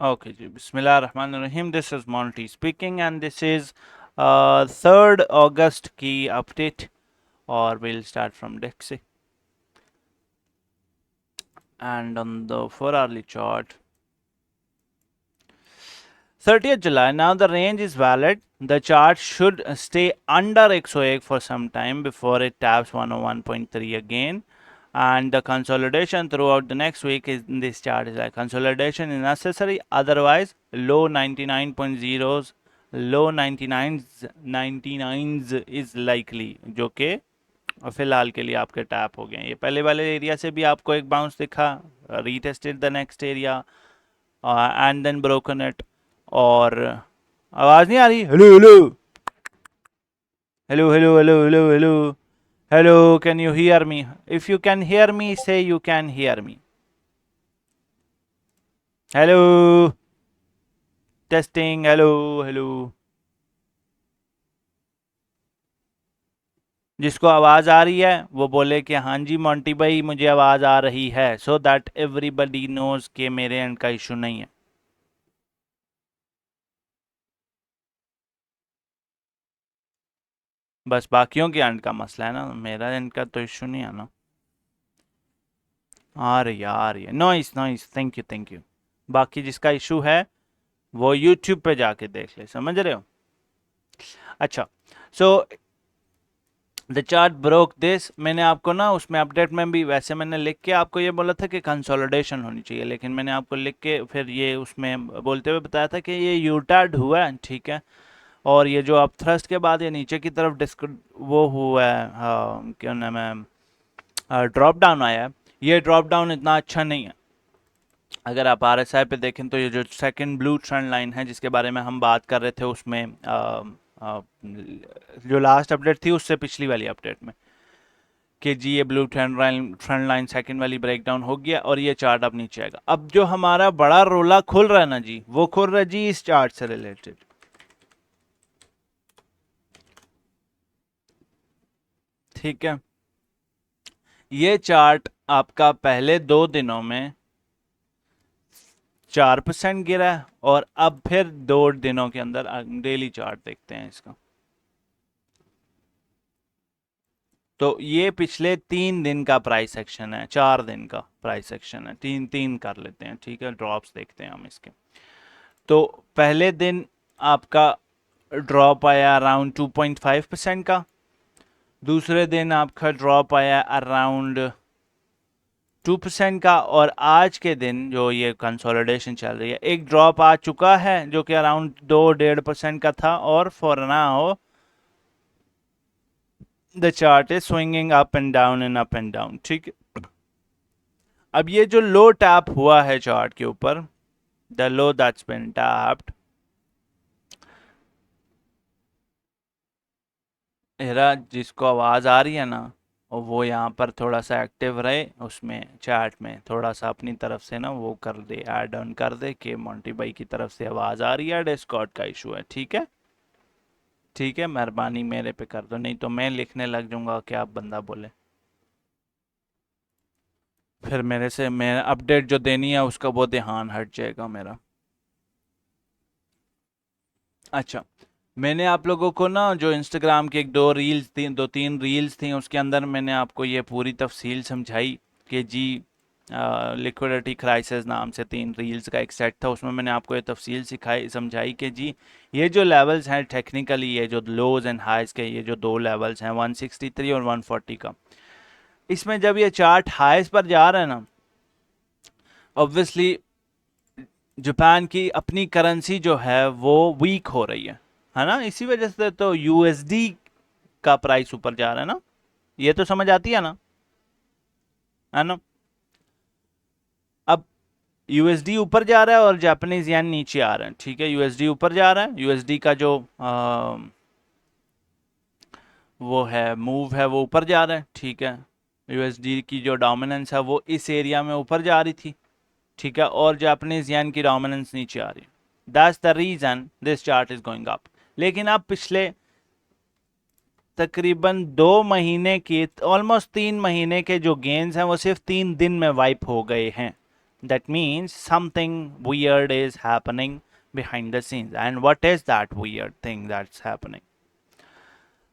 Okay, ji. Bismillahirrahmanirrahim. This is Monty speaking, and this is 3rd August key update, or we'll start from Dixie. And on the 4-hourly chart, 30th July. Now the range is valid. The chart should stay under XOA for some time before it taps 101.3 again. And the consolidation throughout the next week is in this chart is like consolidation is necessary, otherwise low 99.0s, low 99s is likely, जो कि फिलहाल के लिए आपके tap हो गए हैं। ये पहले वाले एरिया से भी आपको एक बाउंस दिखा, retested the next area and then broken it. और आवाज नहीं आ रही? Hello hello hello hello hello hello hello Hello, can you hear me? If you can hear me, say you can hear me. Hello, testing. Hello, hello. जिसको आवाज आ रही है वो बोले कि हाँ जी मोंटी भाई मुझे आवाज आ रही है, so that everybody knows कि मेरे एंड का इशू नहीं है। बस बाकियों के एंड का मसला है ना, मेरा एंड का तो इशू नहीं है ना। आ रही है, आ रही है। Noise noise, thank you thank you. बाकी जिसका इशू है वो यूट्यूब पे जाके देख ले, समझ रहे हो? अच्छा, so the chart broke this. मैंने आपको ना उसमें अपडेट में भी वैसे मैंने लिख के आपको ये बोला था कि कंसोलिडेशन होनी चाहिए, लेकिन मैंने आपको लिख के फिर ये उसमें बोलते हुए बताया था कि ये यूटार्ड हुआ है, ठीक है। और ये जो अब थ्रस्ट के बाद ये नीचे की तरफ डिस्क वो हुआ है, क्या नाम है, ड्रॉप डाउन आया है। ये ड्रॉप डाउन इतना अच्छा नहीं है। अगर आप RSI पे देखें तो ये जो सेकंड ब्लू ट्रेंड लाइन है जिसके बारे में हम बात कर रहे थे उसमें जो लास्ट अपडेट थी उससे पिछली वाली अपडेट में, कि जी ये ब्लू ट्रेंड लाइन सेकंड वाली ब्रेकडाउन हो गया और ये चार्ट अब नीचे आएगा। अब जो हमारा बड़ा रोला खुल रहा है ना जी, वो खुल रहा है जी इस चार्ट से रिलेटेड, ठीक है। ये चार्ट आपका पहले 2 दिनों में 4% गिरा है, और अब फिर 2 दिनों के अंदर डेली चार्ट देखते हैं इसका। तो ये पिछले 3 दिन का प्राइस एक्शन है, 4 दिन का प्राइस एक्शन है, तीन तीन कर लेते हैं, ठीक है। ड्रॉप्स देखते हैं हम इसके। तो पहले दिन आपका ड्रॉप आया अराउंड 2.5% का। दूसरे दिन आपका ड्रॉप आया अराउंड 2% का। और आज के दिन जो ये कंसोलिडेशन चल रही है, एक ड्रॉप आ चुका है जो कि अराउंड 2-1.5% का था, और for now the chart is swinging up and down and up and down, ठीक है। अब ये जो लो टैप हुआ है चार्ट के ऊपर, the low that's been tapped, area जिसको आवाज आ रही है ना, और वो यहाँ पर थोड़ा सा एक्टिव रहे, उसमें चैट में थोड़ा सा अपनी तरफ से ना वो कर दे, ऐड ऑन कर दे कि मोंटी भाई की तरफ से आवाज आ रही है, डिस्कॉर्ड का इशू है, ठीक है। ठीक है, मेहरबानी मेरे पे कर दो, नहीं तो मैं लिखने लग जाऊंगा कि आप बंदा बोले, फिर मेरे से मैं अपडेट जो देनी है उसका वो ध्यान हट जाएगा मेरा। अच्छा, मैंने आप लोगों को ना जो इंस्टाग्राम की एक दो रील्स थी, 2-3 रील्स थी, उसके अंदर मैंने आपको ये पूरी तफसील समझाई कि जी लिक्विडिटी क्राइसिस नाम से 3 रील्स का एक सेट था, उसमें मैंने आपको ये तफसील सिखाई समझाई कि जी ये जो लेवल्स हैं टेक्निकली, ये जो लोज एंड हाइज के ये जो 2 लेवल्स हैं 163 और 140 का, इसमें जब ये चार्ट हाइज पर जा रहा है ना, ऑब्वियसली जापान की अपनी करेंसी जो है वो वीक हो रही है ना, इसी वजह से तो यूएसडी का प्राइस ऊपर जा रहा है ना। ये तो समझ आती है ना। अब यूएसडी ऊपर जा रहा है और जापानीज येन नीचे आ रहे हैं, ठीक है। यूएसडी ऊपर जा रहा है, यूएसडी का जो वो है मूव है वो ऊपर जा रहा है, ठीक है। यूएसडी की जो डोमिनेंस है वो इस एरिया में ऊपर जा रही थी, ठीक है, और जापानीज येन की डोमिनेंस नीचे आ रही है। That's the reason this chart is going up. लेकिन अब पिछले तकरीबन 2 महीने के, ऑलमोस्ट 3 महीने के जो गेन्स हैं वो सिर्फ 3 दिन में वाइप हो गए हैं। That means something weird is happening behind the scenes. And what is that weird thing that's happening?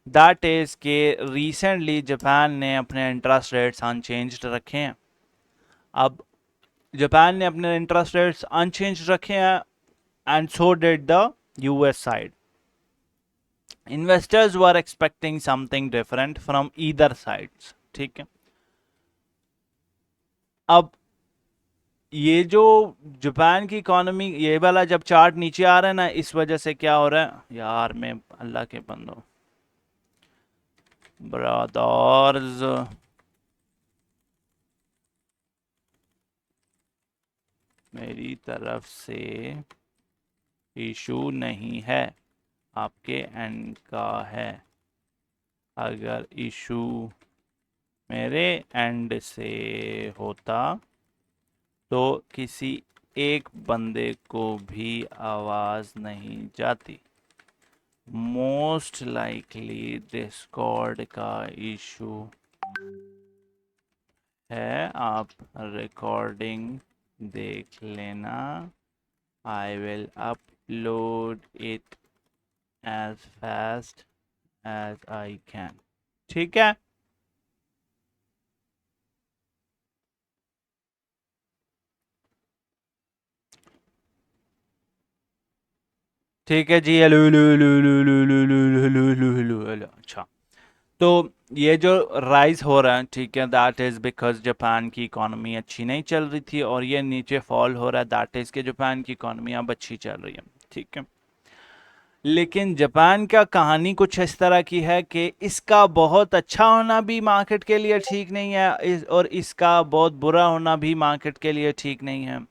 That is कि recently जापान ने अपने इंटरेस्ट रेट्स अनचेंज्ड रखे हैं. अब जापान ने अपने इंटरेस्ट रेट्स अनचेंज्ड रखे हैं and so did the US side. Investors were expecting something different from either sides. ठीक है. अब ये जो जापान की इकोनॉमी, ये वाला जब चार्ट नीचे आ रहा है ना, इस वजह से क्या हो रहा है यार, मैं अल्लाह के बंदो ब्रदर्स, मेरी तरफ से इशू नहीं है, आपके एंड का है. अगर इशू मेरे एंड से होता तो किसी एक बंदे को भी आवाज़ नहीं जाती. मोस्ट लाइकली डिस्कॉर्ड का इशू है, आप रिकॉर्डिंग देख लेना. I will upload it as fast as I can. ठीक है. ठीक है जी. Hello hello hello hello hello hello hello hello hello hello. अच्छा, तो ये जो राइज हो रहा है, ठीक है, दैट इज़ बिकॉज जापान की इकोनॉमी अच्छी नहीं चल रही थी, और ये नीचे फॉल हो रहा है, दैट इज़ कि जापान की इकोनॉमी अब अच्छी चल रही है. ठीक है. लेकिन जापान का कहानी कुछ इस तरह की है कि इसका बहुत अच्छा होना भी मार्केट के लिए ठीक नहीं है, और इसका बहुत बुरा होना भी मार्केट के लिए ठीक नहीं है.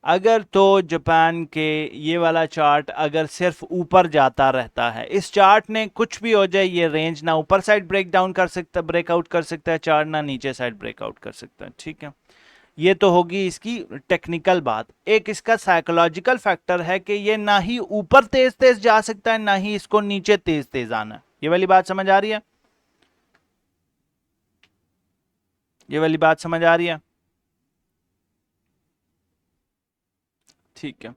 अगर तो जापान के ये वाला चार्ट अगर सिर्फ ऊपर जाता रहता है, इस चार्ट ने कुछ भी हो जाए, ये रेंज ना ऊपर साइड ब्रेक डाउन कर सकता, ब्रेकआउट कर सकता है चार्ट, ना नीचे साइड ब्रेकआउट कर सकता है. ठीक है. ये तो होगी इसकी टेक्निकल बात. एक इसका साइकोलॉजिकल फैक्टर है कि ये ना ही ऊपर तेज तेज जा सकता है, ना ही इसको नीचे तेज तेज आना है. ये वाली बात समझ आ रही है? ये वाली बात समझ आ रही है? ठीक है.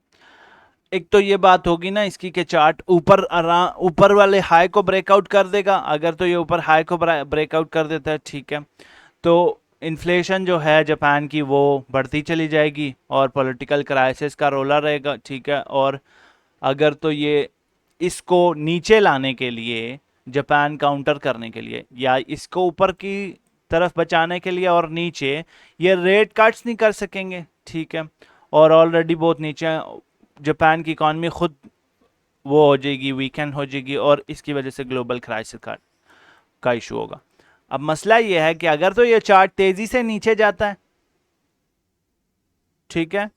एक तो ये बात होगी ना इसकी कि चार्ट ऊपर वाले हाई को ब्रेकआउट कर देगा. अगर तो ये ऊपर हाई को ब्रेकआउट कर देता है, ठीक है, तो इन्फ्लेशन जो है जापान की वो बढ़ती चली जाएगी और पॉलिटिकल क्राइसिस का रोला रहेगा. ठीक है. और अगर तो ये इसको नीचे लाने के लिए, जापान काउंटर करने के लिए, या इसको ऊपर की तरफ बचाने के लिए और नीचे, ये रेट कट्स नहीं कर सकेंगे. ठीक है. और ऑलरेडी बहुत नीचे जापान की इकॉनमी खुद वो हो जाएगी, वीकेंड हो जाएगी, और इसकी वजह से ग्लोबल क्राइसिस का इशू होगा. अब मसला ये है कि अगर तो ये चार्ट तेजी से नीचे जाता है, ठीक है,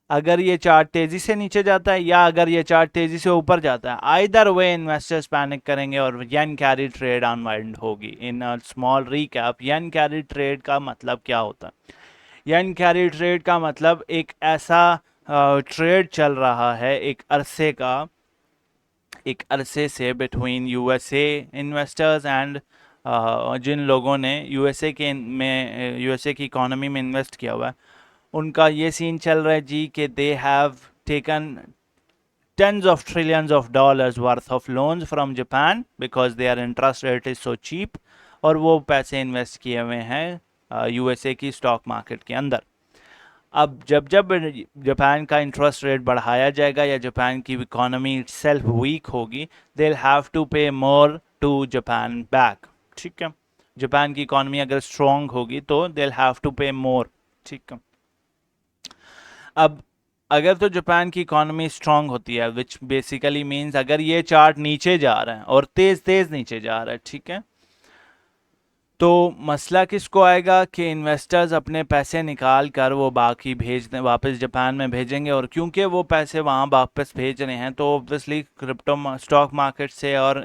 अगर ये चार्ट तेजी से नीचे जाता है या अगर ये चार्ट तेजी से ऊपर जाता है, आइदर वे इन्वेस्टर्स पैनिक करेंगे और येन कैरी ट्रेड अनवाइंड होगी. In a small recap, yen carry trade का मतलब क्या होता है? येन कैरी ट्रेड का मतलब एक ऐसा ट्रेड चल रहा है एक अरसे से बिटवीन यूएसए इन्वेस्टर्स एंड जिन लोगों ने यूएसए की इकोनॉमी में इन्वेस्ट किया हुआ है, उनका ये सीन चल रहा है जी कि they have taken tens of trillions of dollars worth of loans from Japan because their interest rate is so cheap, और वो पैसे इन्वेस्ट किए हुए हैं यूएसए की स्टॉक मार्केट के अंदर. अब जब जब जापान का इंटरेस्ट रेट बढ़ाया जाएगा या जापान की इकोनॉमी सेल्फ वीक होगी, दे हैव टू पे मोर टू जापान बैक. ठीक है. जापान की इकोनॉमी अगर स्ट्रांग होगी तो दे हैव टू पे मोर. ठीक है. अब अगर तो जापान की इकोनॉमी स्ट्रांग होती है, विच बेसिकली मीन्स अगर ये चार्ट नीचे जा रहा है और तेज तेज नीचे जा रहा है, ठीक है, तो मसला किसको आएगा कि इन्वेस्टर्स अपने पैसे निकाल कर वो बाकी भेज दें, वापस जापान में भेजेंगे. और क्योंकि वो पैसे वहाँ वापस भेज रहे हैं, तो ऑब्वियसली क्रिप्टो स्टॉक मार्केट से और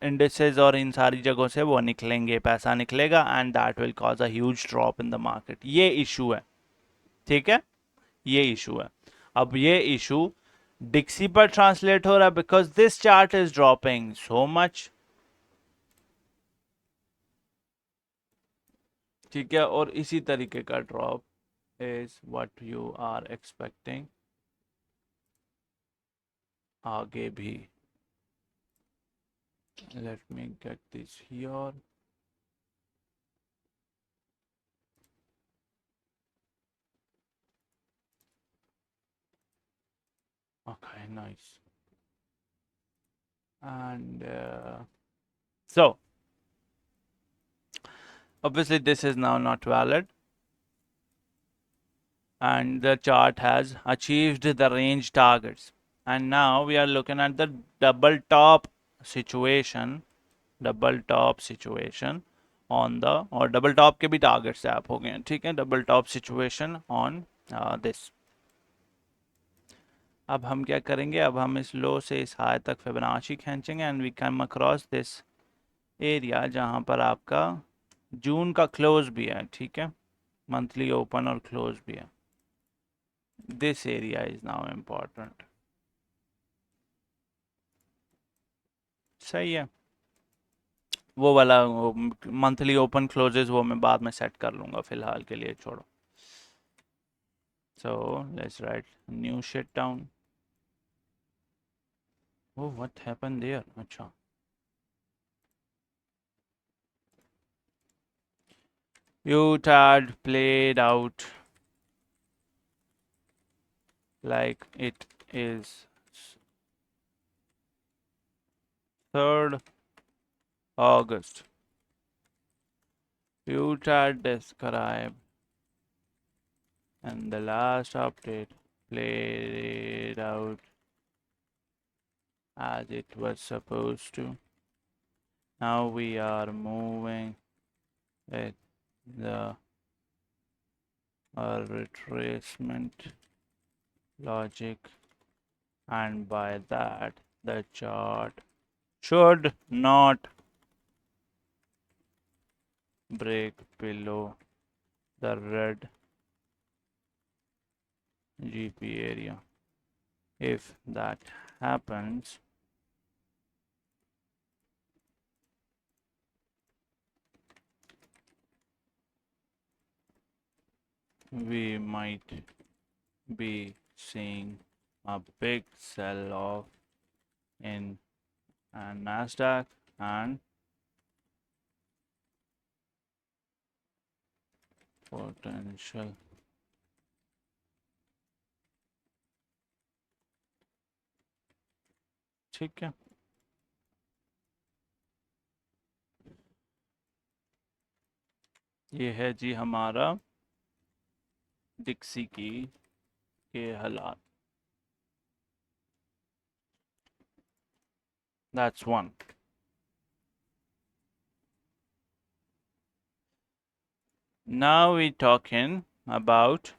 इंडिसेस और इन सारी जगहों से वो निकलेंगे, पैसा निकलेगा, and that will cause a huge drop in the market. ये इशू है. ठीक है. ये इशू है. अब ये इशू डिक्सी पर ट्रांसलेट हो रहा है because this chart is dropping so much. ठीक है, और इसी तरीके का drop is what you are expecting आगे भी. Let me get this here. Okay, nice. And so obviously this is now not valid, and the chart has achieved the range targets, and now we are looking at the double top situation. Double top situation on the, और double top के भी targets आप हो गए हैं, ठीक है. Double top situation on this. अब हम क्या करेंगे, अब हम इस लो से इस हाई तक फिबोनाची खींचेंगे and we come across this area जहां पर आपका जून का क्लोज भी है, ठीक है, मंथली ओपन और क्लोज भी है. This area is now important. सही है. वो वाला मंथली ओपन क्लोजेस वो मैं बाद में सेट कर लूँगा, फिलहाल के लिए छोड़ो. So let's write new shit down. Oh, what happened there? Acha. UTAD played out like it is 3rd August. UTAD described and the last update played out as it was supposed to. Now we are moving with the retracement logic, and by that the chart should not break below the red GP area. If that happens, we might be seeing a big sell-off in Nasdaq and potential ठीक है. ये है जी हमारा डिक्सी की के हालात. That's one. Now we talking about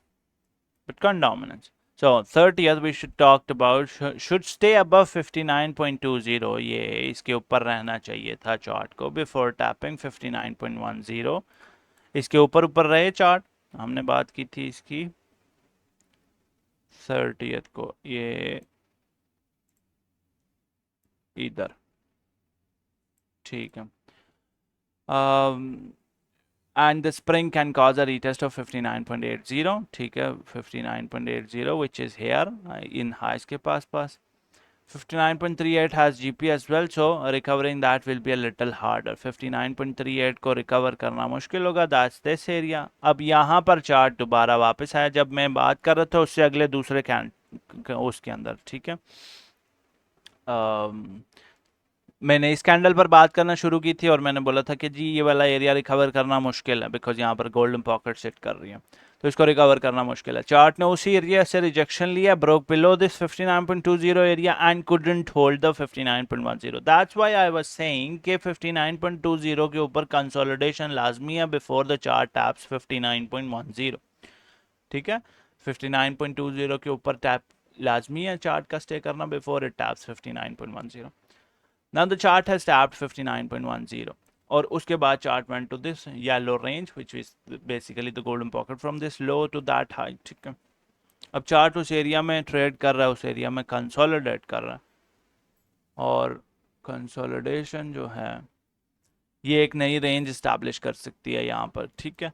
Bitcoin dominance. So 30th we should talk about should stay above 59.20. ये इसके ऊपर रहना चाहिए था चार्ट को before tapping 59.10. इसके ऊपर ऊपर रहे चार्ट. हमने बात की थी इसकी 30th को. ये इधर ठीक है. And the spring can cause a retest of 59.80. ठीक है, 59.80 which is here in highs के पास. 59.38 has GP as well, so recovering that will be a little harder. 59.38 को रिकवर करना मुश्किल होगा. That's this area. अब यहाँ पर चार्ट दोबारा वापस आया जब मैं बात कर रहा था उससे अगले दूसरे उसके अंदर, ठीक है. मैंने इस कैंडल पर बात करना शुरू की थी और मैंने बोला था कि जी ये वाला एरिया रिकवर करना मुश्किल है बिकॉज यहाँ पर गोल्डन पॉकेट सेट कर रही है, तो इसको रिकवर करना मुश्किल है. चार्ट ने उसी एरिया से रिजेक्शन लिया, broke below this 59.20 area and couldn't hold the 59.10. That's why I was saying कि 59.20 के ऊपर कंसोलिडेशन लाजमी है बिफोर द चार्ट टैप्स 59.10. ठीक है, 59.20 के ऊपर टैप लाजमी है चार्ट का स्टे करना before it taps 59.10. Now the chart has tapped 59.10 और उसके बाद chart went to this yellow range which is basically the golden pocket from this low to that high. ठीक है, अब चार्ट उस एरिया में ट्रेड कर रहा है, उस एरिया में कंसोलिडेट कर रहा है, और कंसोलिडेशन जो है ये एक नई रेंज इस्टेब्लिश कर सकती है यहाँ पर. ठीक है,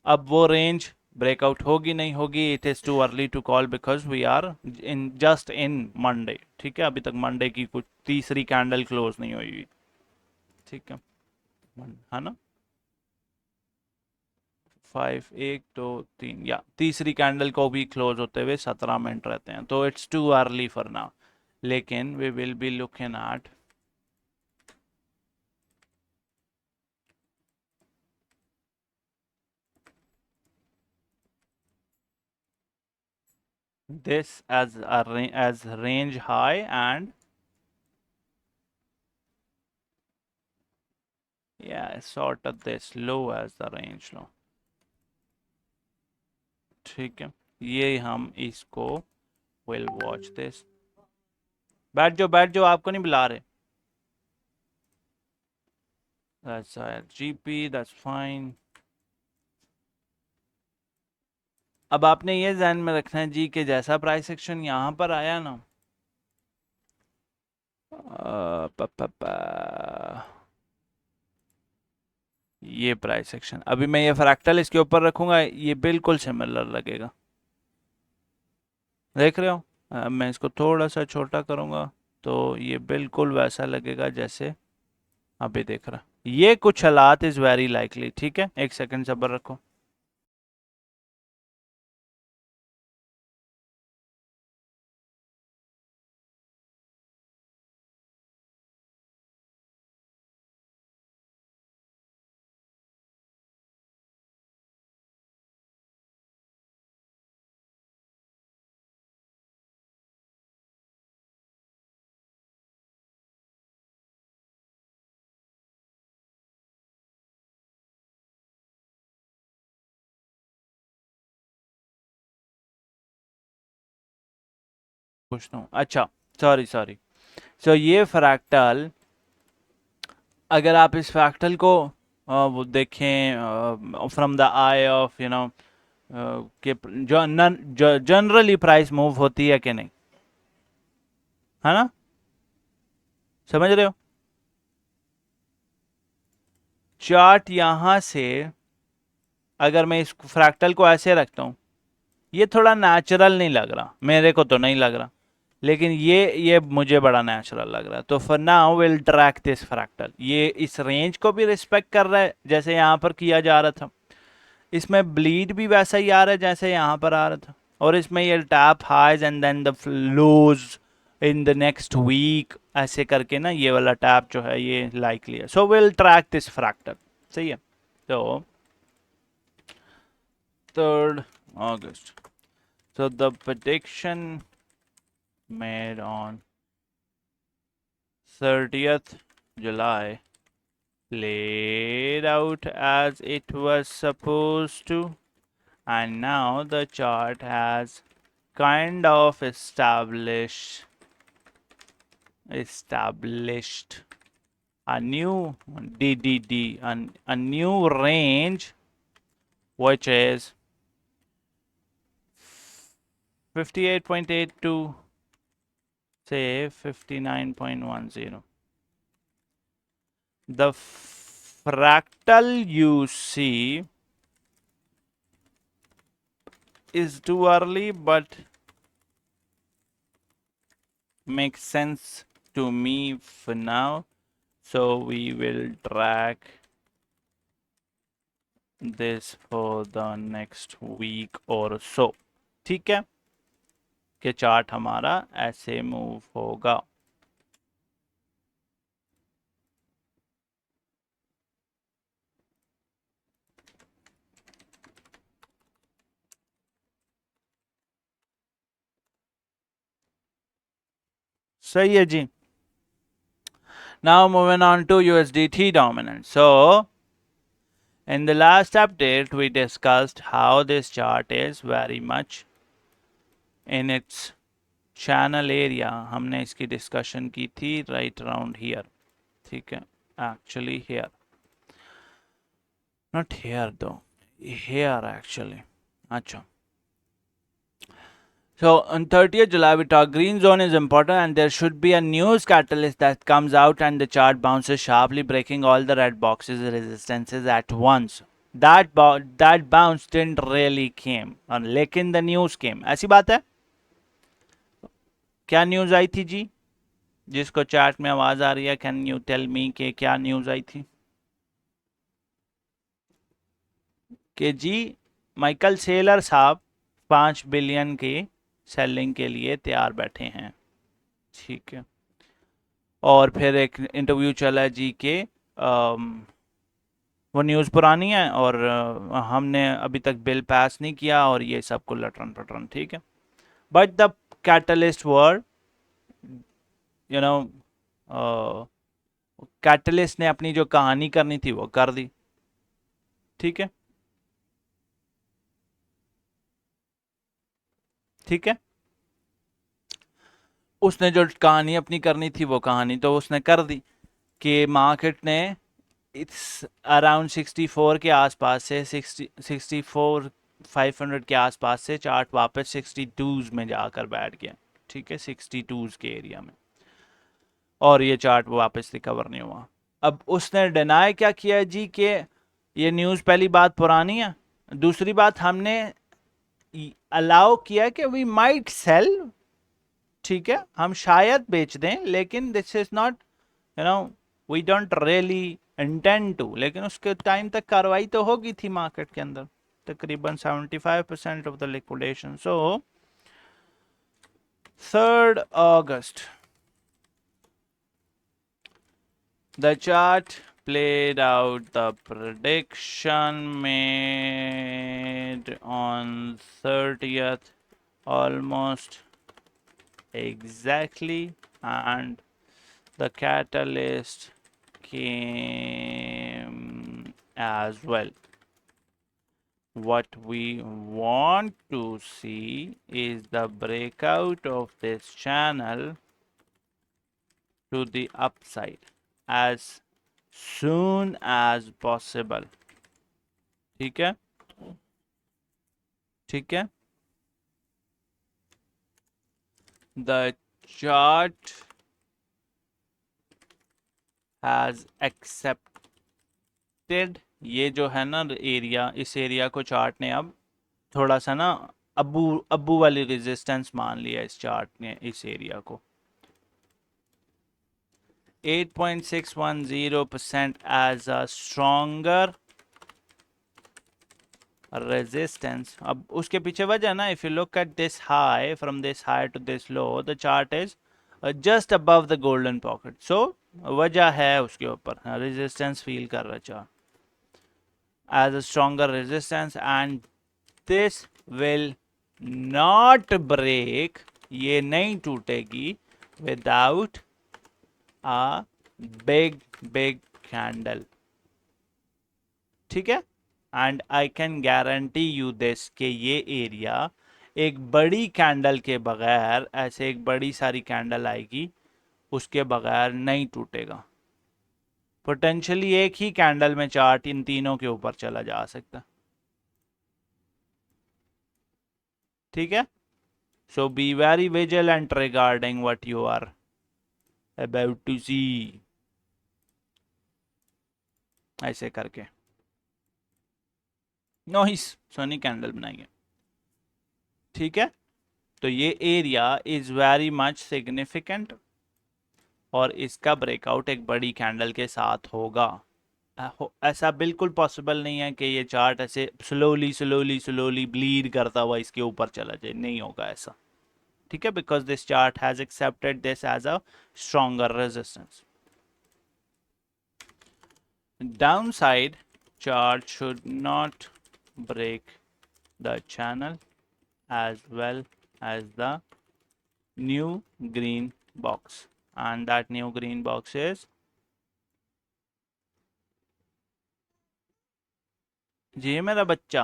अब वो रेंज ब्रेकआउट होगी नहीं होगी, it is too early to call because we are in Monday. ठीक है, अभी तक मंडे की कुछ तीसरी कैंडल क्लोज नहीं हुई हुई। ठीक है ना। 5 1 2 3 या तीसरी कैंडल को भी क्लोज होते हुए 17 मिनट रहते हैं, तो it's too early for now. लेकिन we will be looking at this as range high, and yeah, sort of this low as the range low। ठीक है, ये हम इसको विल वॉच दिस। बैठ जाओ, आपको नहीं बुला रहे। That's GP, that's fine। अब आपने ये ध्यान में रखना है जी कि जैसा प्राइस एक्शन यहाँ पर आया ना, ये प्राइस एक्शन, अभी मैं ये फ्रैक्टल इसके ऊपर रखूंगा, ये बिल्कुल सिमिलर लगेगा। देख रहे हो, मैं इसको थोड़ा सा छोटा करूंगा तो ये बिल्कुल वैसा लगेगा जैसे अभी देख रहा। ये कुछ हालात इज़ वेरी लाइकली। ठीक है, एक सेकंड सब्र रखो। पूछता हूँ, अच्छा, सॉरी सॉरी। सो ये फ्रैक्टल, अगर आप इस फ्रैक्टल को वो देखें फ्रॉम द आई ऑफ कि जो जनरली प्राइस मूव होती है कि नहीं, है ना, समझ रहे हो। चार्ट यहाँ से अगर मैं इस फ्रैक्टल को ऐसे रखता हूँ, ये थोड़ा नेचुरल नहीं लग रहा, मेरे को तो नहीं लग रहा, लेकिन ये मुझे बड़ा नेचुरल लग रहा है। तो for now will track this fractal. ये इस रेंज को भी रिस्पेक्ट कर रहा है जैसे यहाँ पर किया जा रहा था, इसमें ब्लीड भी वैसा ही आ रहा है जैसे यहाँ पर आ रहा था, और इसमें ये tap highs and then the lows in the next week, ऐसे करके ना ये वाला टैप जो है ये लाइकली है। So will track this fractal. सही है। तो 3rd August, so the prediction made on 30th July played out as it was supposed to, and now the chart has kind of established a new DDD, a new range, which is 58.8 to say 59.10. The fractal you see is too early, but makes sense to me for now. So we will track this for the next week or so। ठीक है, कि chart हमारा ऐसे move होगा। सही है जी। Now moving on to USDT dominance. So in the last update we discussed how this chart is very much in its channel area। हमने इसकी डिस्कशन की थी right around here। ठीक है, actually here, not here though, here actually। अच्छा, so on 30th July we talk green zone is important and there should be a news catalyst that comes out and the chart bounces sharply, breaking all the red boxes resistances at once। That bounce didn't really came, लेकिन the news came. ऐसी बात है। क्या news आई थी जी? जिसको chat में आवाज आ रही है, कैन यू टेल मी के क्या न्यूज आई थी? कि जी माइकल सेलर साहब 5 बिलियन की सेलिंग के लिए तैयार बैठे हैं। ठीक है। और फिर एक इंटरव्यू चला जी के वो न्यूज़ पुरानी है और हमने अभी तक बिल पास नहीं किया और ये सबको लटरन पटरन। ठीक है। But the catalyst were, you know, catalyst ने अपनी जो कहानी करनी थी वो कर दी। ठीक है। ठीक है। उसने जो कहानी अपनी करनी थी वो कहानी तो उसने कर दी कि मार्केट ने इट्स अराउंड 64 के आसपास से 64 500 के आसपास से चार्ट वापस 62s में जाकर बैठ गया। ठीक है, 62s के एरिया में। और ये चार्ट वापस रिकवर नहीं हुआ। अब उसने डिनाई क्या किया जी कि ये न्यूज़, पहली बात पुरानी है, दूसरी बात हमने अलाउ किया कि वी माइट सेल। ठीक है, हम शायद बेच दें, लेकिन this is not, you know, we don't really intend to. लेकिन उसके टाइम तक कार्रवाई तो होगी थी मार्केट के अंदर, तकरीबन 75% of the liquidation. So 3rd August, the chart played out the prediction made on 30th almost exactly, and the catalyst came as well. What we want to see is the breakout of this channel to the upside as soon as possible. ठीक है। ठीक है। The chart has accepted, ये जो है ना area, इस area को चार्ट ने अब थोड़ा सा ना अब्बू अब्बू वाली रेजिस्टेंस मान लिया इस चार्ट ने, इस एरिया को 8.610% एज अ स्ट्रॉन्गर रेजिस्टेंस। अब उसके पीछे वजह ना, if you look at this high, from this high to this low, the chart is just above the golden pocket. So वजह है उसके ऊपर, रेजिस्टेंस फील कर रहा chart as a stronger resistance, and this will not break, ये नहीं टूटेगी without a big big candle. ठीक है। And I can guarantee you this कि ये एरिया एक बड़ी कैंडल के बगैर, ऐसे एक बड़ी सारी कैंडल आएगी उसके बगैर नहीं टूटेगा। पोटेंशियली एक ही कैंडल में चार्ट इन तीनों के ऊपर चला जा सकता। ठीक है। So be very vigilant regarding what you are about to see. ऐसे करके नॉइस सोनी कैंडल बनाएंगे। ठीक है। तो ये area is very much significant और इसका ब्रेकआउट एक बड़ी कैंडल के साथ होगा। ऐसा बिल्कुल पॉसिबल नहीं है कि ये चार्ट ऐसे स्लोली स्लोली स्लोली ब्लीड करता हुआ इसके ऊपर चला जाए, नहीं होगा ऐसा। ठीक है, because this chart has accepted this as a stronger resistance. Downside chart should not break the channel as well as the new green box, and that new green box is जी मेरा बच्चा।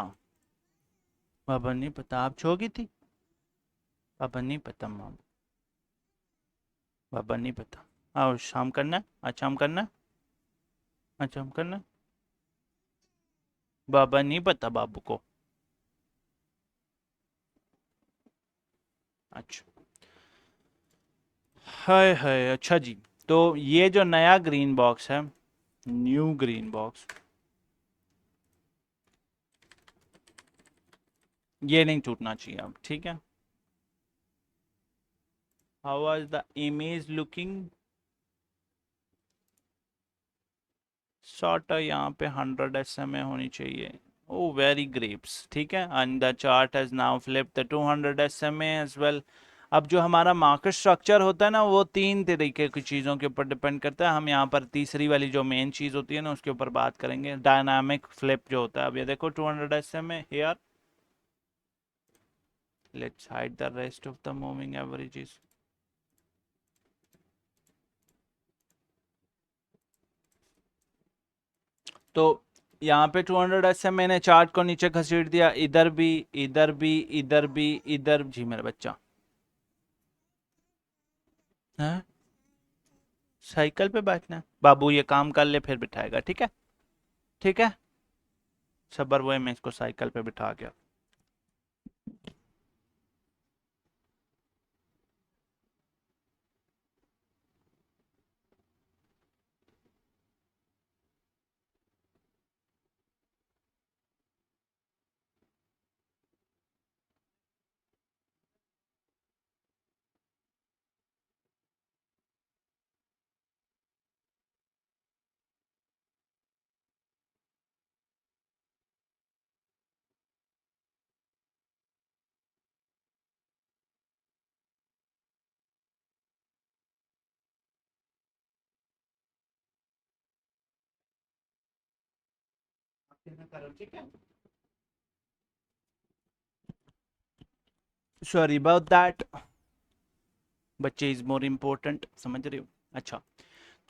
बाबा नहीं पता, आप छोगी थी? बाबा नहीं पता माम, बाबा नहीं पता। आओ शाम करना है, आज शाम करना है, आज शाम करना है। बाबा नहीं पता बाबू को। अच्छा, हाय हाय। अच्छा जी, तो ये जो नया ग्रीन बॉक्स है, न्यू ग्रीन बॉक्स, ये नहीं टूटना चाहिए अब, ठीक है। How was the image looking? Short यहाँ पे 100 SMA होनी चाहिए। ओ वेरी ग्रेप्स, ठीक है। And the chart has now flip the 200 SMA as well. अब जो हमारा मार्केट स्ट्रक्चर होता है ना, वो तीन तरीके की चीज़ों के ऊपर डिपेंड करता है। हम यहाँ पर तीसरी वाली जो मेन चीज़ होती है ना, उसके ऊपर बात करेंगे, डायनामिक फ्लिप जो होता है। अब ये देखो 200 SMA here. Let's hide the rest of the moving averages. तो यहाँ पे 200 SMA ने चार्ट को नीचे घसीट दिया, इधर भी, इधर भी, इधर भी, इधर जी मेरा बच्चा है। साइकिल पे बैठना है बाबू, ये काम कर ले फिर बिठाएगा, ठीक है। ठीक है, सबर वो है, मैं इसको साइकिल पे बिठा गया। ठीक है, सॉरी अबाउट दैट, बच्चे इज मोर इम्पोर्टेंट, समझ रहे हो। अच्छा,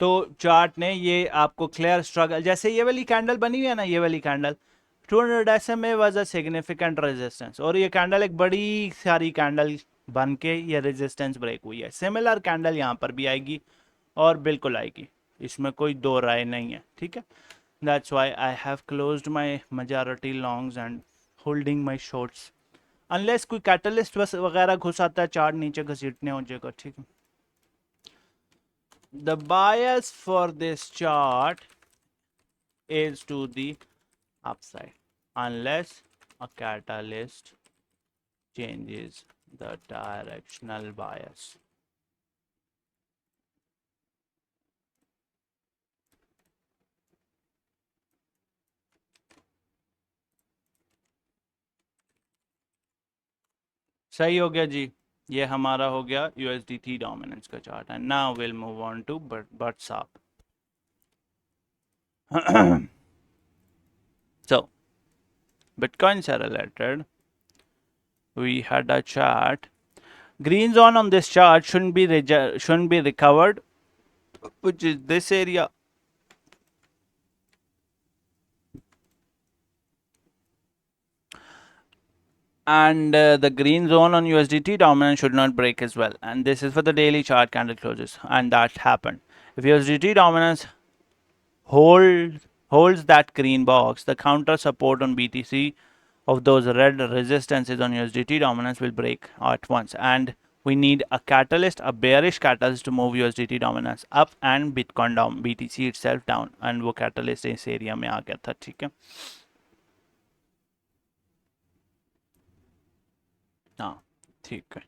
तो चार्ट ने ये आपको क्लियर स्ट्रगल, जैसे ये वाली कैंडल बनी हुई है ना, ये वाली candle 200 SMA was a significant resistance, और ये कैंडल एक बड़ी सारी कैंडल बन के ये रेजिस्टेंस ब्रेक हुई है। सिमिलर कैंडल यहाँ पर भी आएगी, और बिल्कुल आएगी, इसमें कोई दो राय नहीं है, ठीक है। That's why I have closed my majority longs and holding my shorts, unless कोई कैटलिस्ट बस वगैरह घुस आता है, चार्ट नीचे घसीटने हो जाएगा, ठीक है। The bias for this chart is to the upside unless a catalyst changes the directional bias. सही हो गया जी, ये हमारा हो गया USDT डोमिनेंस का chart, and now will move on to bits up. So bitcoins are related. We had a chart. Green zone on this chart shouldn't be recovered, which is this area. And the green zone on USDT dominance should not break as well. And this is for the daily chart candle closes, and that happened. If USDT dominance holds that green box, the counter support on BTC of those red resistances on USDT dominance will break at once, and we need a catalyst, a bearish catalyst, to move USDT dominance up and Bitcoin down, BTC itself down, and वो catalyst इस area में आ गया था, ठीक है। हाँ, ठीक है।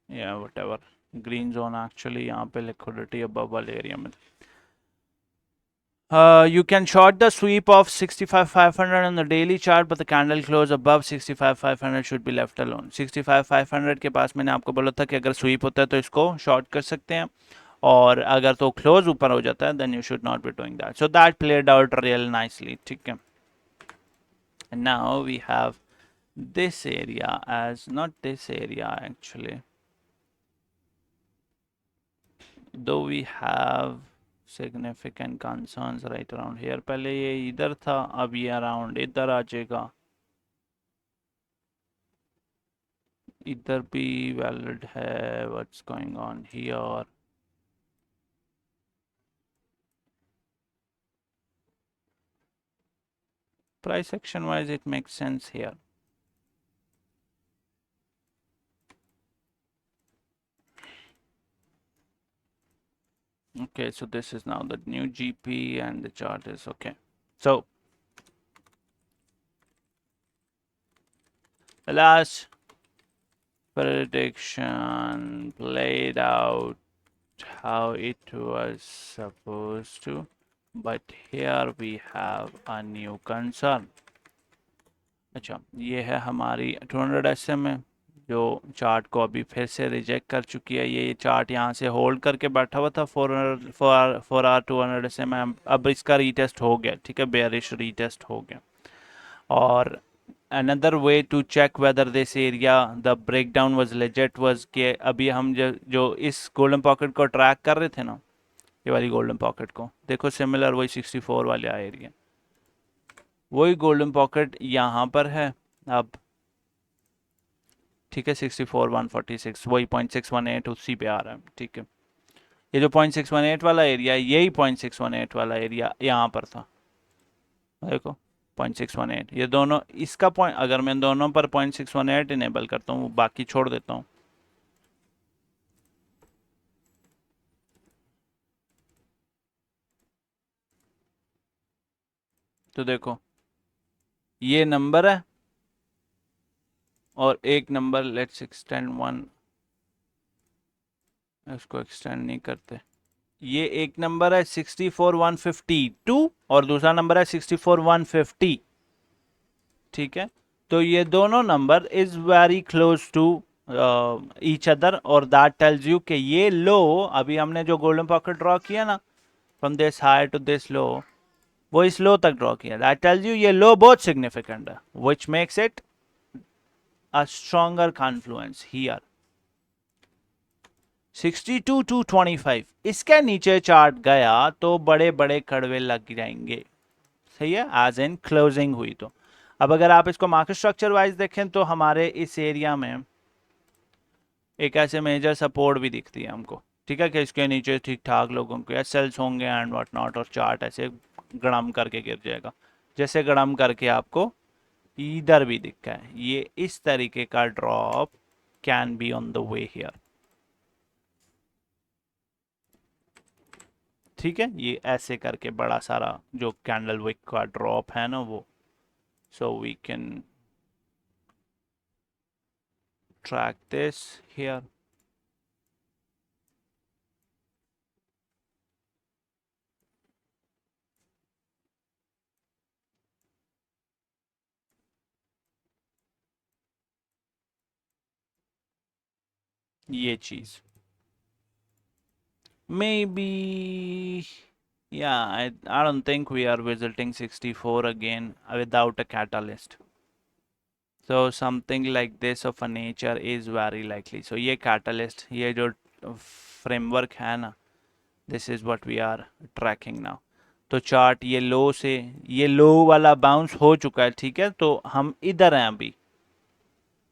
या whatever, green zone actually यहाँ पे liquidity above वाले area में। You can short the sweep of 65,500 on the daily chart, but the candle close above 65,500 should be left alone. 65,500 के पास मैंने आपको बोला था कि अगर स्वीप होता है तो इसको शॉर्ट कर सकते हैं, और अगर तो क्लोज ऊपर हो जाता है then you should not be doing that. So that played out real nicely, ठीक है। And now we have this area as, not this area actually, though we have significant concerns right around here. पहले ये इधर था, अब ये around इधर आ जाएगा, इधर भी वैलिड है। What's going on here? price action wise it makes sense here. Okay, so this is now the new GP and the chart is okay. So the last prediction played out how it was supposed to, but here we have a new concern. अच्छा, ये है हमारी 200 SMA जो chart को अभी फिर से reject कर चुकी है। ये चार्ट यहाँ से होल्ड करके बैठा हुआ था 4 आवर 200 SMA। अब इसका रीटेस्ट हो गया, ठीक है, बेयरिश रीटेस्ट हो गया। और another way to check whether this area the breakdown was legit was कि अभी हम जो इस गोल्डन पॉकेट को ट्रैक कर रहे थे ना, ये वाली गोल्डन पॉकेट को देखो, सिमिलर वही 64 वाले एरिया, वही गोल्डन पॉकेट यहाँ पर है अब, ठीक है, 64 146 वही 0.618 उसी पे आ रहा है, ठीक है। ये जो 0.618 वाला एरिया, यही 0.618 वाला एरिया यहाँ पर था, देखो 0.618, ये दोनों इसका पॉइंट, अगर मैं दोनों पर 0.618 इनेबल करता हूँ, बाकी छोड़ देता हूँ, तो देखो ये नंबर है और एक नंबर, लेट्स एक्सटेंड वन, इसको एक्सटेंड नहीं करते, ये एक नंबर है 64 152 और दूसरा नंबर है 64 150, ठीक है। तो ये दोनों number is very close to each other, और दैट टेल्स यू कि ये लो, अभी हमने जो गोल्डन पॉकेट ड्रॉ किया ना from this high to this low, वो इस लो तक ड्रॉ किया, दैट टेल्स यू ये लो बहुत सिग्निफिकेंट है, which makes it a stronger Confluence here. 62 to 25 इसके नीचे चार्ट गया तो बड़े बड़े कड़वे लग जाएंगे, सही है, एज इन क्लोजिंग हुई तो। अब अगर आप इसको मार्केट स्ट्रक्चर वाइज देखें तो हमारे इस एरिया में एक ऐसे मेजर सपोर्ट भी दिखती है हमको, ठीक है, कि इसके नीचे ठीक ठाक लोगों के सेल्स होंगे एंड व्हाट नॉट, और चार्ट ऐसे गड़म करके गिर जाएगा, जैसे गड़म करके आपको इधर भी दिखा है। ये इस तरीके का drop can be on the way here, ठीक है, ये ऐसे करके बड़ा सारा जो कैंडल विक का ड्रॉप है ना वो, so we can track this here. ये चीज maybe, yeah, I don't think we are visiting 64 again without a catalyst, so something like this of a nature is very likely। so ये catalyst, ये जो framework है ना, this is what we are tracking now। तो chart ये लो से, ये लो वाला बाउंस हो चुका है, ठीक है, तो हम इधर हैं अभी,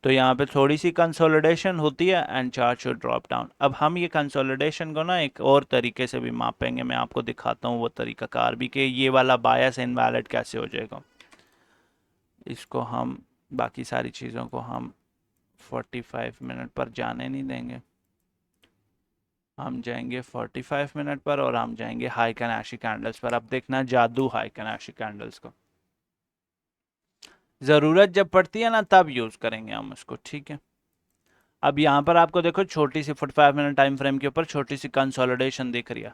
तो यहाँ पे थोड़ी सी कंसोलिडेशन होती है and chart should drop down. अब हम ये कंसोलिडेशन को ना एक और तरीके से भी मापेंगे, मैं आपको दिखाता हूँ वो तरीका कार भी, कि ये वाला बायस इनवैलिड कैसे हो जाएगा। इसको हम, बाकी सारी चीज़ों को हम 45 मिनट पर जाने नहीं देंगे, हम जाएंगे 45 मिनट पर और हम जाएंगे हाई कैनाशी कैंडल्स पर। अब देखना जादू हाई कैनाशी कैंडल्स का, ज़रूरत जब पड़ती है ना तब यूज़ करेंगे हम इसको, ठीक है। अब यहाँ पर आपको देखो छोटी सी 45 मिनट टाइम फ्रेम के ऊपर छोटी सी कंसोलिडेशन दिख रही है,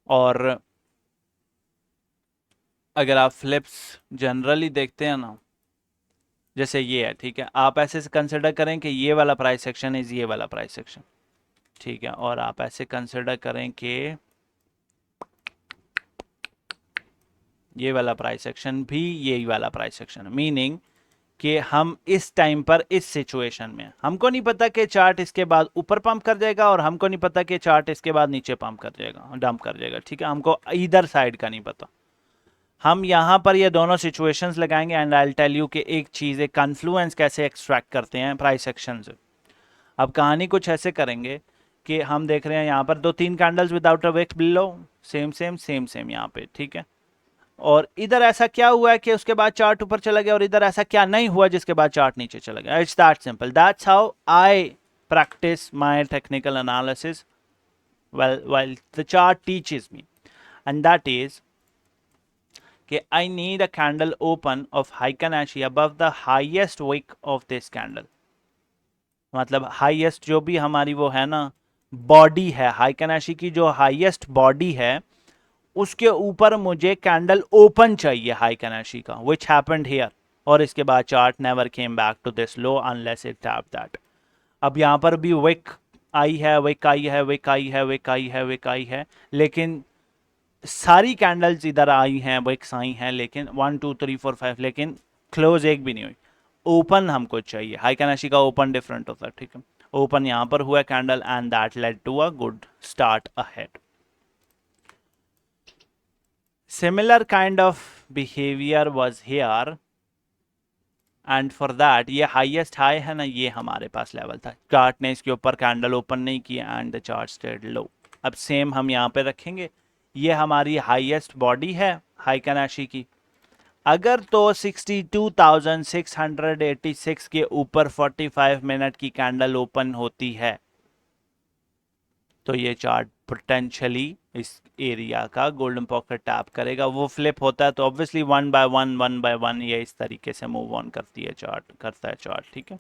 और अगर आप फ्लिप्स जनरली देखते हैं ना, जैसे ये है, ठीक है, आप ऐसे कंसिडर करें कि ये वाला प्राइस सेक्शन इज ये वाला प्राइस सेक्शन, ठीक है, और आप ऐसे कंसिडर करें कि ये वाला प्राइस सेक्शन भी यही वाला प्राइस सेक्शन है, मीनिंग कि हम इस टाइम पर इस सिचुएशन में, हमको नहीं पता कि चार्ट इसके बाद ऊपर पंप कर जाएगा और हमको नहीं पता कि चार्ट इसके बाद नीचे पंप कर जाएगा, डंप कर जाएगा, ठीक है, हमको इधर साइड का नहीं पता। हम यहाँ पर ये दोनों सिचुएशंस लगाएंगे and I will tell you कि एक चीज़, एक कन्फ्लुएंस कैसे एक्सट्रैक्ट करते हैं प्राइस सेक्शन से। अब कहानी कुछ ऐसे करेंगे कि हम देख रहे हैं यहाँ पर 2-3 candles without a week below, same same same same यहाँ पे, ठीक है, और इधर ऐसा क्या हुआ है कि उसके बाद चार्ट ऊपर चला गया, और इधर ऐसा क्या नहीं हुआ जिसके बाद चार्ट नीचे चला गया। It's that simple, that's how I practice my technical analysis while the chart teaches me, and that is I need a candle open of Heikin Ashi above the highest wick of this candle. मतलब highest जो भी हमारी वो है ना body है Heikin Ashi की, जो हाईएस्ट बॉडी है उसके ऊपर मुझे कैंडल ओपन चाहिए Heikin Ashi का, विच हैपेंड हियर. और इसके बाद chart never came back to this low unless it tap that. अब यहां पर भी विक आई है, विक आई है, विक आई है, विक आई है, विक आई है, लेकिन सारी कैंडल्स इधर आई हैं, विक्स आई हैं, लेकिन 1 2 3 4 5, लेकिन क्लोज एक भी नहीं हुई. ओपन हमको चाहिए. Heikin Ashi का ओपन डिफरेंट होता है, ठीक है. ओपन यहां पर हुआ candle and that led to a good start ahead. Similar kind of behaviour was here, and for that ये हाईएस्ट हाई है ना, ये हमारे पास लेवल था. चार्ट ने इसके ऊपर कैंडल ओपन नहीं किया एंड द चार्ट स्टेड लो. अब सेम हम यहाँ पे रखेंगे. ये हमारी हाईएस्ट बॉडी है Heikin Ashi की. अगर तो 62,686 के ऊपर 45 मिनट की कैंडल ओपन होती है तो ये चार्ट पोटेंशियली इस एरिया का गोल्डन पॉकेट टैप करेगा. वो फ्लिप होता है तो ऑब्वियसली वन बाय वन ये इस तरीके से मूव ऑन करती है चार्ट, करता है चार्ट, ठीक है.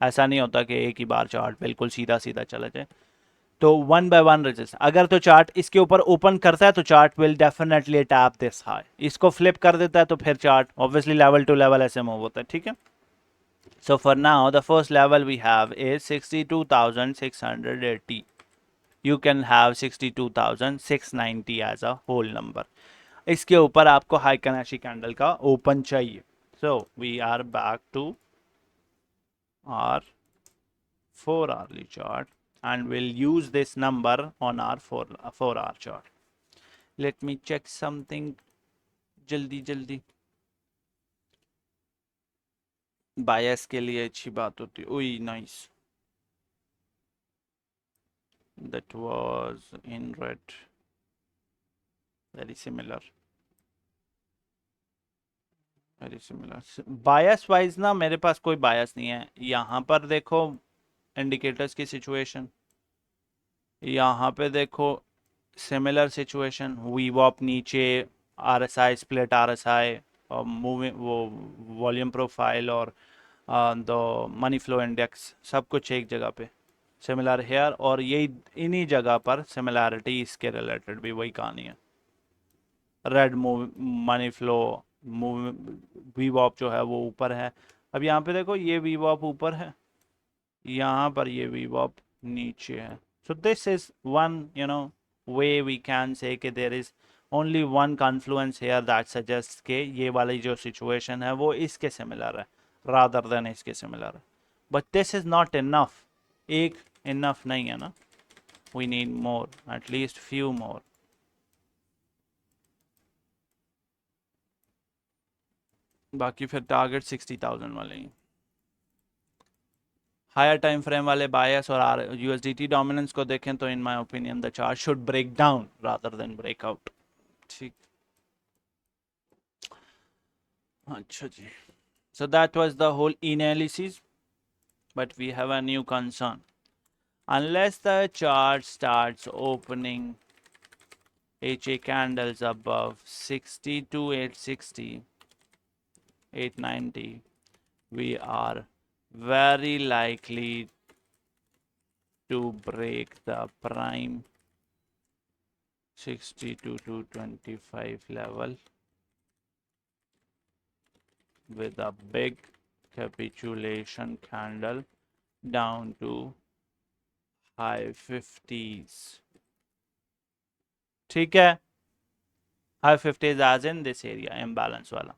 ऐसा नहीं होता कि एक ही बार चार्ट बिल्कुल सीधा सीधा चला जाए. तो वन बाय वन रजिस्ट. अगर तो चार्ट इसके ऊपर ओपन करता है तो chart will definitely tap this high. इसको फ्लिप कर देता है तो फिर chart obviously level to level ऐसे मूव होता है, ठीक है. So for now the first level we have is 62,680. You can have 62,690 as a whole number. इसके ऊपर आपको Heikin Ashi कैंडल का ओपन चाहिए. So we are back to our 4 hourly chart and we'll use this number on our 4 hour chart. Let me check something जल्दी जल्दी. बायस के लिए अच्छी बात होती. ओई nice. That was in red. Very similar. Very similar. Bias wise ना मेरे पास कोई बायस नहीं है. यहाँ पर देखो इंडिकेटर्स की सिचुएशन, यहाँ पे देखो सिमिलर सिचुएशन. वीवॉप नीचे, आरएसआई स्प्लिट आरएसआई, और मूविंग वो वॉल्यूम प्रोफाइल और द मनी फ्लो इंडेक्स सब कुछ एक जगह पे सिमिलर हेयर. और यही इन्हीं जगह पर सिमिलैरिटी इसके रिलेटेड भी वही कहानी है. Red move money flow move वीवॉप जो है वो ऊपर है. अब यहाँ पे देखो ये वीवॉप ऊपर है, यहाँ पर ये वीवॉप नीचे है. So this is one way we can say कि there is only one confluence here that suggest के ये वाली जो सिचुएशन है वो इसके सिमिलर है रादर देन इसके सिमिलर है. But this is not enough. एक इनफ नहीं है ना. We need more, at least few more. बाकी फिर टारगेट 60,000 वाले ही. हायर टाइम फ्रेम वाले बायस और यूएसडीटी डोमिनेंस को देखें तो in my opinion the chart should break down rather than break out. ठीक. अच्छा जी. So that was the whole analysis, but we have a new concern. Unless the chart starts opening HA candles above 62, 860, 890, we are very likely to break the prime 62 to 25 level with a big capitulation candle down to high 50s. ठीक है. high 50s as in this area imbalance वाला,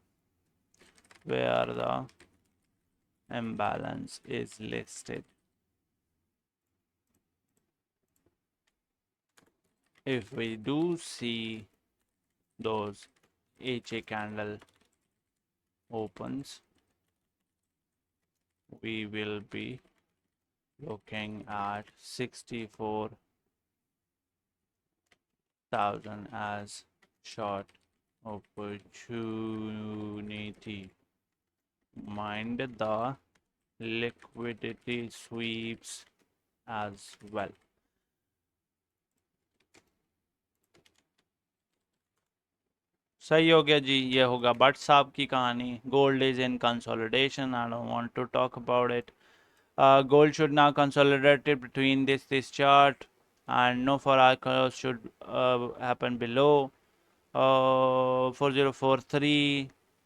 where the imbalance is listed. If we do see those HA candle opens, we will be looking at 64,000 as short opportunity. Mind the liquidity sweeps as well. सही हो गया जी, ये होगा but साहब की कहानी। Gold is in consolidation, I don't want to talk about it. Gold should now consolidate between this chart, and no for our curves should happen below 4043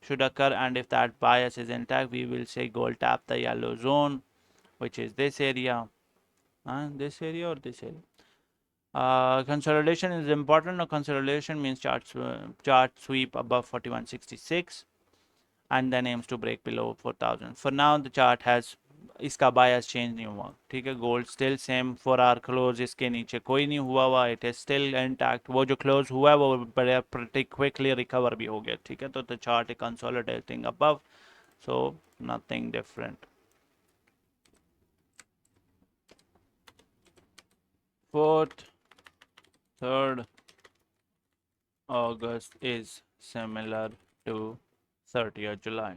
should occur, and if that bias is intact we will say gold tap the yellow zone, which is this area. This area or this area? Consolidation is important. No, consolidation means chart sweep above 4166 and then aims to break below 4000. For now the chart has, इसका बायस change नहीं हुआ, ठीक है। Gold still same four hour close, इसके नीचे कोई नहीं हुआ हुआ, इट इज स्टिल इंटैक्ट। वो जो क्लोज हुआ है वो बड़े प्रिटी क्विकली रिकवर भी हो गया, ठीक है। तो the chart is consolidating above, so nothing different. 4th 3rd August is similar to 30th July.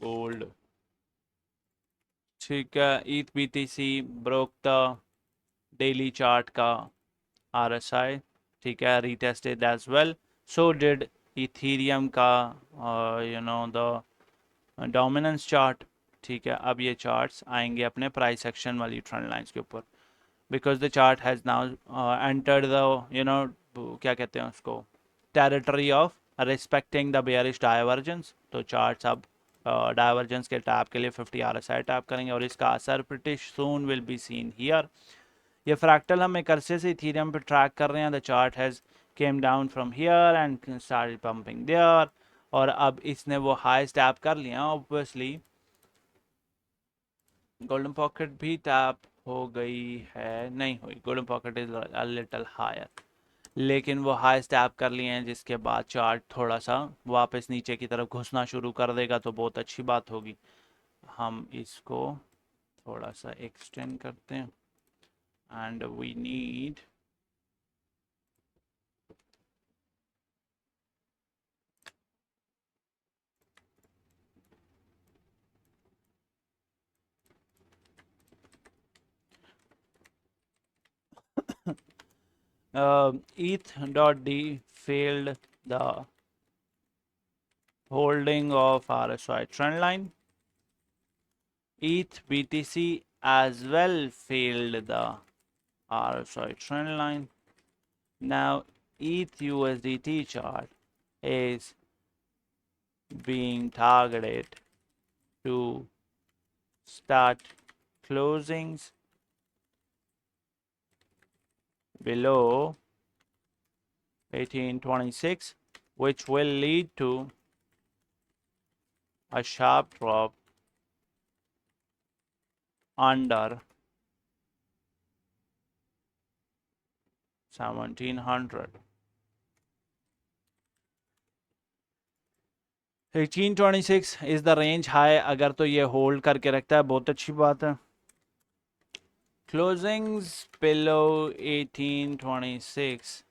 Gold, ठीक है। ETH BTC broke the daily chart का RSI, ठीक है, retested as well. So did Ethereum का the dominance chart, ठीक है। अब ये charts आएंगे अपने price action वाली trend lines के ऊपर, because the chart has now entered the क्या कहते हैं उसको, territory of respecting the bearish divergence। तो charts अब डाइवर्जेंस के टैप के लिए 50 RSI टैप करेंगे और इसका असर pretty soon will be seen here। ये फ्रैक्टल हम एक अरसे से इथीरियम पे ट्रैक कर रहे हैं। The chart has come down from here and started pumping there, और अब इसने वो हाई टैप कर लिया। ऑब्वियसली गोल्डन पॉकेट भी टैप हो गई है, नहीं हुई, golden pocket is a little higher, लेकिन वो हाई टैप कर लिए हैं, जिसके बाद चार्ट थोड़ा सा वापस नीचे की तरफ घुसना शुरू कर देगा, तो बहुत अच्छी बात होगी। हम इसको थोड़ा सा एक्सटेंड करते हैं and we need ETH.D failed the holding of RSI trendline. ETH BTC as well failed the RSI trendline. Now ETH USDT chart is being targeted to start closings below 1826, which will lead to a sharp drop under 1700. 1826 is the range high, अगर तो ये hold करके रखता है बहुत अच्छी बात है। Closings below 1826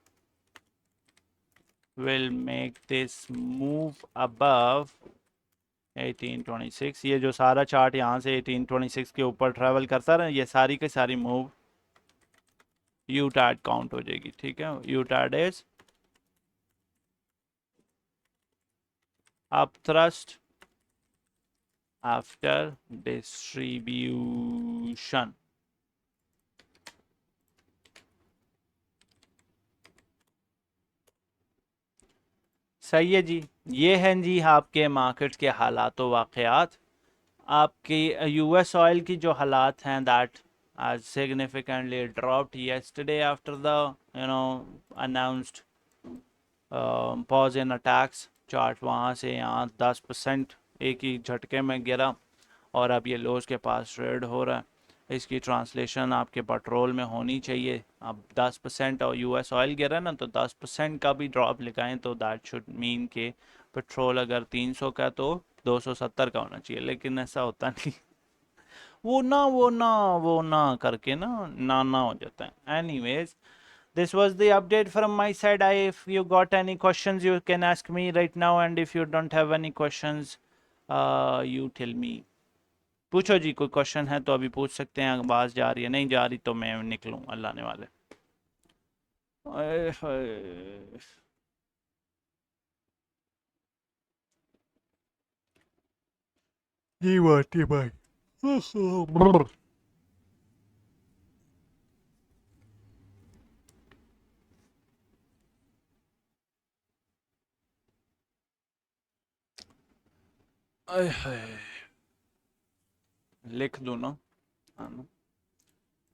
will make this move above 1826। ये जो सारा चार्ट यहाँ से 1826 के ऊपर ट्रैवल करता रहा, ये सारी की सारी मूव यूटैड काउंट हो जाएगी, ठीक है। यूटैड इज upthrust after distribution। सही है जी, ये हैं जी आपके मार्केट के हालात व वाक़यात। आपकी यूएस ऑयल की जो हालात हैं, दैट आज significantly dropped yesterday after the announced pause in attacks. Chart वहाँ से यहाँ 10% एक ही झटके में गिरा और अब ये लोज के पास ट्रेड हो रहा है। इसकी ट्रांसलेशन आपके पेट्रोल में होनी चाहिए। अब 10% और यूएस ऑयल गिरा ना, तो 10% का भी ड्रॉप लगाएं तो दैट शुड मीन के पेट्रोल अगर 300 का तो 270 का होना चाहिए, लेकिन ऐसा होता नहीं। वो ना करके ना हो जाता है। Anyways, this was the update from my side. If you got any questions you can ask me right now, and if you don't have any questions you tell me। पूछो जी, कोई क्वेश्चन है तो अभी पूछ सकते हैं। आवाज़ जा रही है, नहीं जा रही तो मैं निकलूँ, अल्लाह ने वाले। आए हाय। ये बात है भाई। आए हाय। लिख दूं ना? हाँ ना,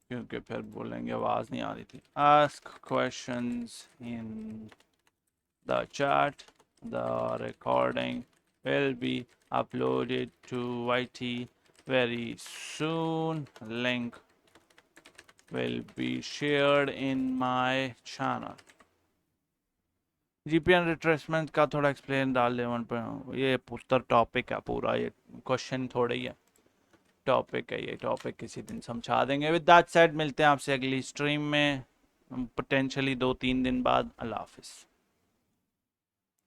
क्योंकि फिर बोलेंगे आवाज नहीं आ रही थी। Ask questions in the chat. The recording will be uploaded to YT very soon. Link will be shared in my channel. GPN retracement का थोड़ा एक्सप्लेन डाल दे वन पर। ये पूरा टॉपिक है पूरा, ये क्वेश्चन थोड़ा ही है, टॉपिक है ये। टॉपिक किसी दिन समझा देंगे। विद दैट सेड मिलते हैं आपसे अगली स्ट्रीम में, पोटेंशियली 2-3 दिन बाद। अल्लाह हाफिज़।